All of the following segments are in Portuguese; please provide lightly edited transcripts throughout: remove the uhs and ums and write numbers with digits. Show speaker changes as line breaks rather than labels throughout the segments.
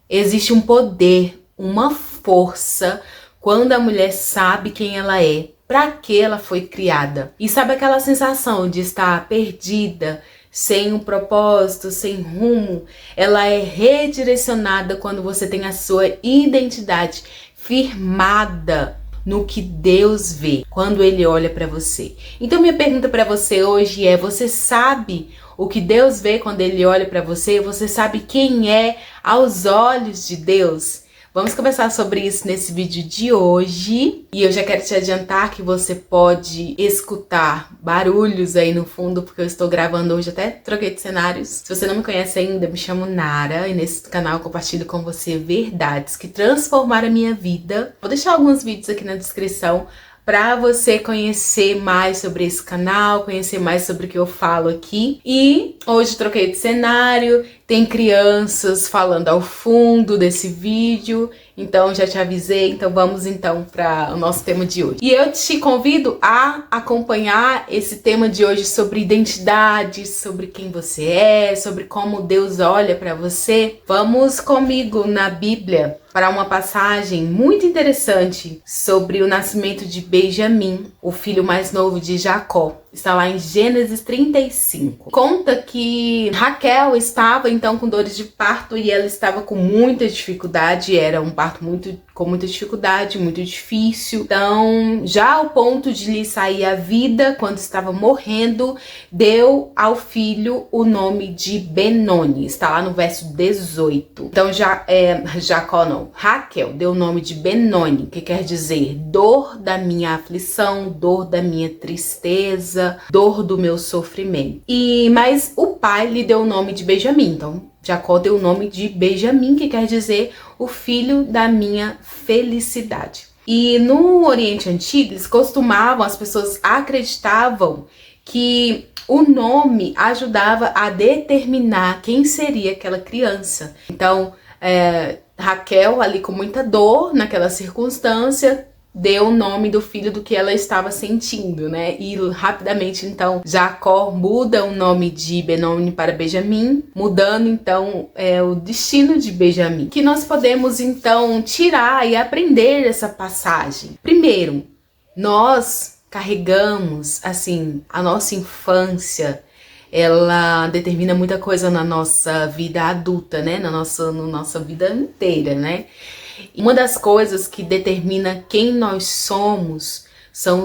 Existe um poder, uma força quando a mulher sabe quem ela é, para que ela foi criada. E sabe aquela sensação de estar perdida, sem um propósito, sem rumo? Ela é redirecionada quando você tem a sua identidade firmada no que Deus vê quando Ele olha para você. Então minha pergunta para você hoje é: você sabe o que Deus vê quando Ele olha para você? Você sabe quem é aos olhos de Deus? Vamos conversar sobre isso nesse vídeo de hoje. E eu já quero te adiantar que você pode escutar barulhos aí no fundo, porque eu estou gravando hoje, até troquei de cenários. Se você não me conhece ainda, me chamo Nara, e nesse canal eu compartilho com você verdades que transformaram a minha vida. Vou deixar alguns vídeos aqui na descrição para você conhecer mais sobre esse canal, conhecer mais sobre o que eu falo aqui. E hoje troquei de cenário, tem crianças falando ao fundo desse vídeo, então já te avisei. Então vamos então para o nosso tema de hoje. E eu te convido a acompanhar esse tema de hoje sobre identidade, sobre quem você é, sobre como Deus olha para você. Vamos comigo na Bíblia para uma passagem muito interessante sobre o nascimento de Benjamim, o filho mais novo de Jacó. Está lá em Gênesis 35. Conta que Raquel estava então com dores de parto e ela estava com muita dificuldade. Era um parto com muita dificuldade, muito difícil. Então, já ao ponto de lhe sair a vida, quando estava morrendo, deu ao filho o nome de Benoni. Está lá no verso 18. Então, Raquel deu o nome de Benoni, que quer dizer dor da minha aflição, dor da minha tristeza, dor do meu sofrimento. Mas o pai lhe deu o nome de Benjamim. Então, Jacó deu o nome de Benjamim, que quer dizer o filho da minha felicidade. E no Oriente Antigo, as pessoas acreditavam que o nome ajudava a determinar quem seria aquela criança. Então, Raquel, ali com muita dor naquela circunstância, deu o nome do filho do que ela estava sentindo, né? E rapidamente, então, Jacó muda o nome de Benoni para Benjamim, mudando, então, o destino de Benjamim. Que nós podemos, então, tirar e aprender essa passagem. Primeiro, nós carregamos, assim, a nossa infância. Ela determina muita coisa na nossa vida adulta, né? Na nossa vida inteira, né? Uma das coisas que determina quem nós somos são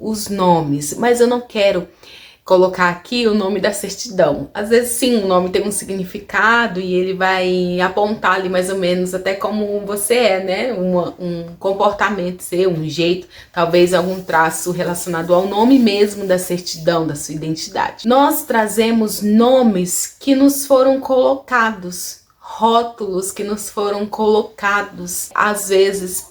os nomes. Mas eu não quero colocar aqui o nome da certidão. Às vezes sim, o nome tem um significado e ele vai apontar ali mais ou menos até como você é, né? Um comportamento seu, um jeito, talvez algum traço relacionado ao nome mesmo da certidão, da sua identidade. Nós trazemos nomes que nos foram colocados, rótulos que nos foram colocados, às vezes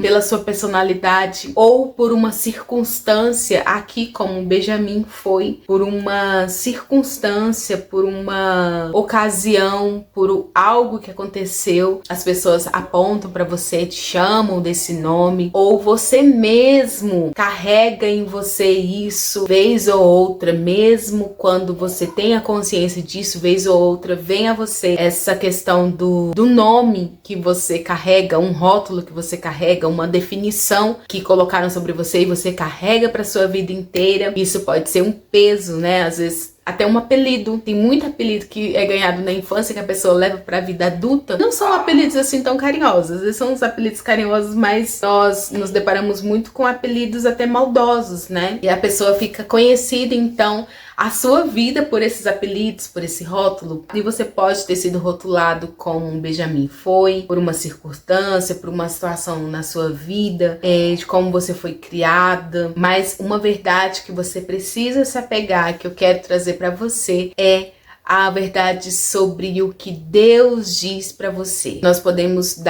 pela sua personalidade ou por uma circunstância, aqui como Benjamim foi, por uma circunstância, por uma ocasião, por algo que aconteceu. As pessoas apontam para você, te chamam desse nome, ou você mesmo carrega em você isso, vez ou outra, mesmo quando você tem a consciência disso, vez ou outra, vem a você essa questão do nome que você carrega, um rótulo que você carrega, uma definição que colocaram sobre você e você carrega para sua vida inteira. Isso pode ser um peso, né? Às vezes até um apelido. Tem muito apelido que é ganhado na infância que a pessoa leva pra vida adulta. Não são apelidos assim tão carinhosos. Às vezes são uns apelidos carinhosos, mas nós nos deparamos muito com apelidos até maldosos, né? E a pessoa fica conhecida, então, a sua vida por esses apelidos, por esse rótulo. E você pode ter sido rotulado como um Benjamim foi, por uma circunstância, por uma situação na sua vida, de como você foi criada. Mas uma verdade que você precisa se apegar, que eu quero trazer para você, é a verdade sobre o que Deus diz para você. Nós podemos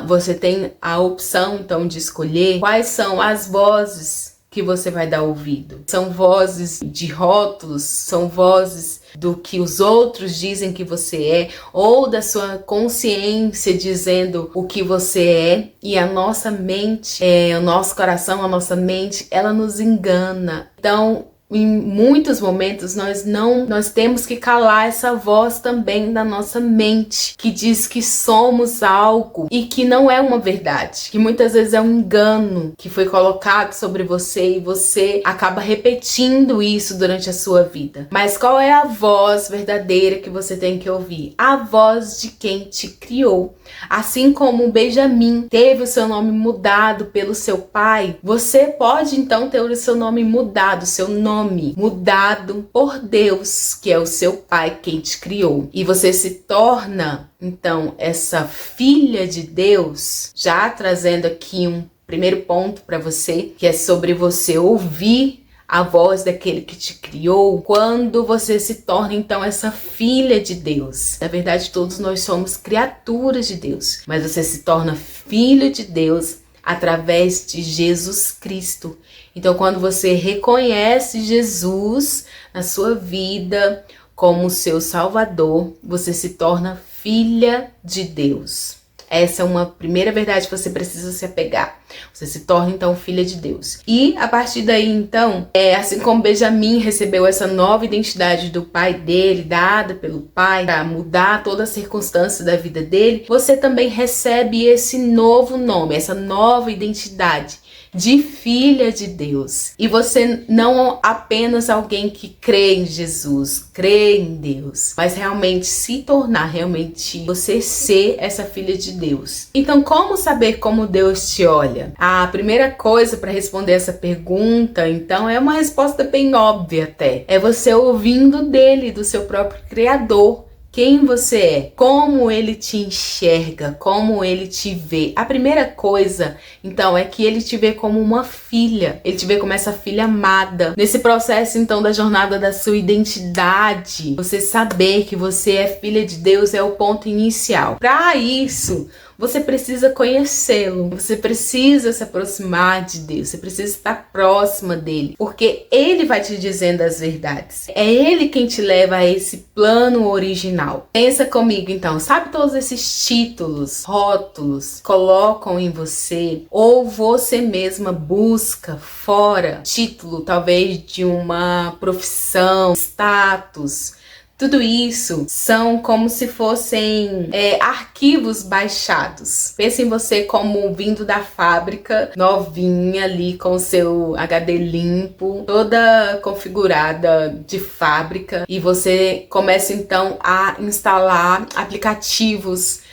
você tem a opção então de escolher quais são as vozes que você vai dar ouvido. São vozes de rótulos, são vozes do que os outros dizem que você é, ou da sua consciência dizendo o que você é. E a nossa mente, o nosso coração, a nossa mente, ela nos engana. Então, em muitos momentos nós temos que calar essa voz também da nossa mente, que diz que somos algo e que não é uma verdade, que muitas vezes é um engano que foi colocado sobre você e você acaba repetindo isso durante a sua vida. Mas qual é a voz verdadeira que você tem que ouvir? A voz de quem te criou. Assim como Benjamim teve o seu nome mudado pelo seu pai, você pode então ter o seu nome mudado, seu nome mudado por Deus, que é o seu pai, quem te criou. E você se torna, então, essa filha de Deus, já trazendo aqui um primeiro ponto para você, que é sobre você ouvir a voz daquele que te criou, quando você se torna então essa filha de Deus. Na verdade, todos nós somos criaturas de Deus, mas você se torna filho de Deus através de Jesus Cristo. Então, quando você reconhece Jesus na sua vida como seu Salvador, você se torna filha de Deus. Essa é uma primeira verdade que você precisa se apegar. Você se torna, então, filha de Deus. E, a partir daí, então, assim como Benjamim recebeu essa nova identidade do pai dele, dada pelo pai, para mudar toda a circunstância da vida dele, você também recebe esse novo nome, essa nova identidade de filha de Deus. E você não apenas alguém que crê em Jesus, crê em Deus, mas realmente se tornar, realmente você ser essa filha de Deus. Então, como saber como Deus te olha? A primeira coisa para responder essa pergunta, então, é uma resposta bem óbvia até. É você ouvindo dele, do seu próprio Criador. Quem você é, como ele te enxerga, como ele te vê. A primeira coisa, então, é que ele te vê como uma filha. Ele te vê como essa filha amada. Nesse processo, então, da jornada da sua identidade, você saber que você é filha de Deus é o ponto inicial. Para isso, você precisa conhecê-lo, você precisa se aproximar de Deus, você precisa estar próxima dele, porque ele vai te dizendo as verdades. É ele quem te leva a esse plano original. Pensa comigo então, sabe todos esses títulos, rótulos, colocam em você, ou você mesma busca fora título, talvez de uma profissão, status. Tudo isso são como se fossem arquivos baixados. Pense em você como vindo da fábrica, novinha ali com o seu HD limpo, toda configurada de fábrica. E você começa então a instalar aplicativos,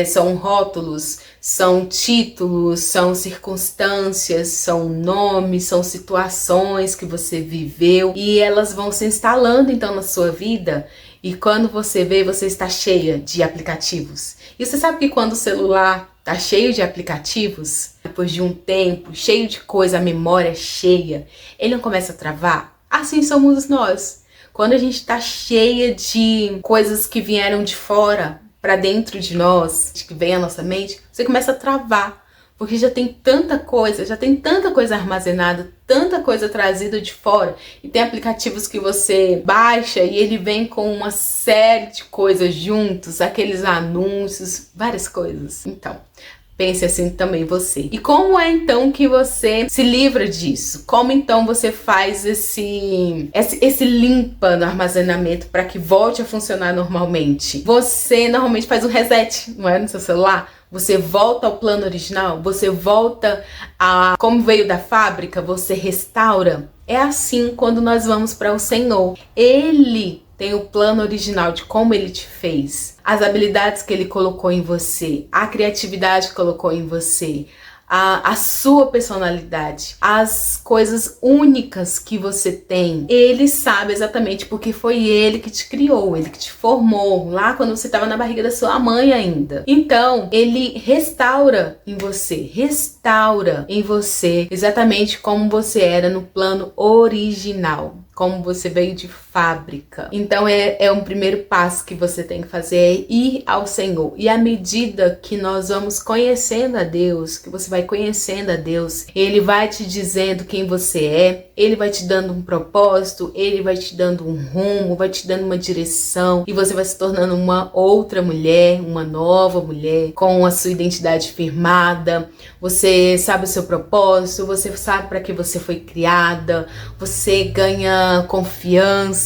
são rótulos, são títulos, são circunstâncias, são nomes, são situações que você viveu e elas vão se instalando então na sua vida e quando você vê, você está cheia de aplicativos. E você sabe que quando o celular está cheio de aplicativos, depois de um tempo, cheio de coisa, a memória cheia, ele não começa a travar? Assim somos nós. Quando a gente está cheia de coisas que vieram de fora, para dentro de nós, que vem à nossa mente, você começa a travar, porque já tem tanta coisa armazenada, tanta coisa trazida de fora, e tem aplicativos que você baixa e ele vem com uma série de coisas juntos, aqueles anúncios, várias coisas. Então, pense assim também você. E como é então que você se livra disso? Como então você faz esse limpa no armazenamento para que volte a funcionar normalmente? Você normalmente faz um reset, não é, no seu celular? Você volta ao plano original? Você volta a como veio da fábrica? Você restaura? É assim quando nós vamos para o Senhor. Ele tem o plano original de como ele te fez, as habilidades que ele colocou em você, a criatividade que colocou em você, a sua personalidade, as coisas únicas que você tem. Ele sabe exatamente porque foi ele que te criou, ele que te formou lá quando você estava na barriga da sua mãe ainda. Então, ele restaura em você exatamente como você era no plano original, como você veio de fábrica. Então é um primeiro passo que você tem que fazer, é ir ao Senhor. E à medida que nós vamos conhecendo a Deus, que você vai conhecendo a Deus, Ele vai te dizendo quem você é, Ele vai te dando um propósito, Ele vai te dando um rumo, vai te dando uma direção, e você vai se tornando uma outra mulher, uma nova mulher, com a sua identidade firmada. Você sabe o seu propósito, você sabe para que você foi criada, você ganha confiança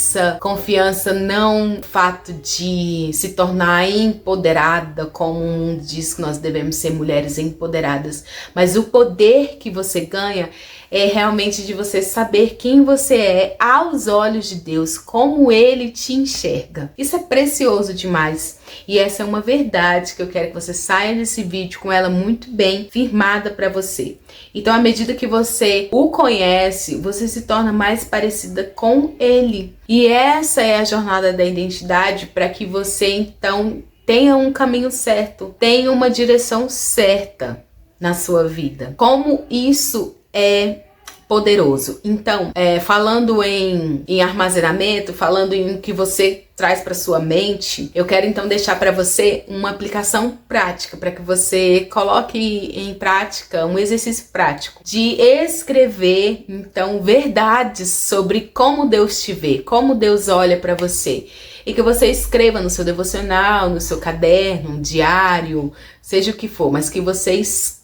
não fato de se tornar empoderada, como o mundo diz que nós devemos ser mulheres empoderadas, mas o poder que você ganha é realmente de você saber quem você é aos olhos de Deus, como Ele te enxerga. Isso é precioso demais. E essa é uma verdade que eu quero que você saia desse vídeo com ela muito bem firmada para você. Então, à medida que você o conhece, você se torna mais parecida com Ele. E essa é a jornada da identidade, para que você, então, tenha um caminho certo, tenha uma direção certa na sua vida. Como isso é poderoso. Então, falando em armazenamento, falando em o que você traz para sua mente, eu quero então deixar para você uma aplicação prática, para que você coloque em prática um exercício prático de escrever então verdades sobre como Deus te vê, como Deus olha para você. E que você escreva no seu devocional, no seu caderno, um diário, seja o que for, mas que você escreva.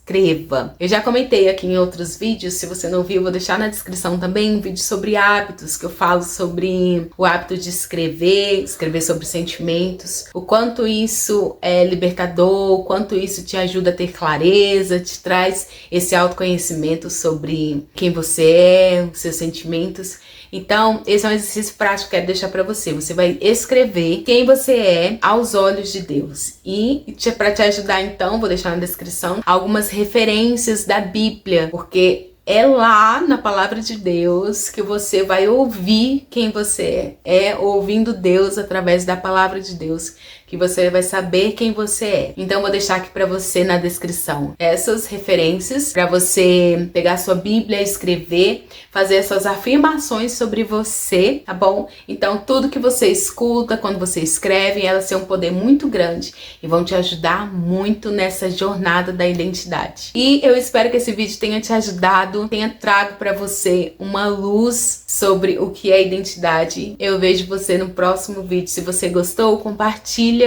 Eu já comentei aqui em outros vídeos, se você não viu, eu vou deixar na descrição também um vídeo sobre hábitos, que eu falo sobre o hábito de escrever sobre sentimentos, o quanto isso é libertador, o quanto isso te ajuda a ter clareza, te traz esse autoconhecimento sobre quem você é, os seus sentimentos. Então, esse é um exercício prático que eu quero deixar para você. Você vai escrever quem você é aos olhos de Deus. E para te ajudar, então, vou deixar na descrição algumas referências da Bíblia, porque é lá na palavra de Deus que você vai ouvir quem você é. É ouvindo Deus através da palavra de Deus que você vai saber quem você é. Então, vou deixar aqui para você na descrição essas referências para você pegar sua Bíblia, escrever, fazer essas afirmações sobre você, tá bom? Então, tudo que você escuta quando você escreve, elas têm um poder muito grande e vão te ajudar muito nessa jornada da identidade. E eu espero que esse vídeo tenha te ajudado, tenha trago para você uma luz sobre o que é identidade. Eu vejo você no próximo vídeo. Se você gostou, compartilha,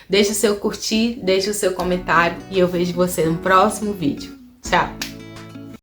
deixa o seu curtir, deixa o seu comentário e eu vejo você no próximo vídeo. Tchau!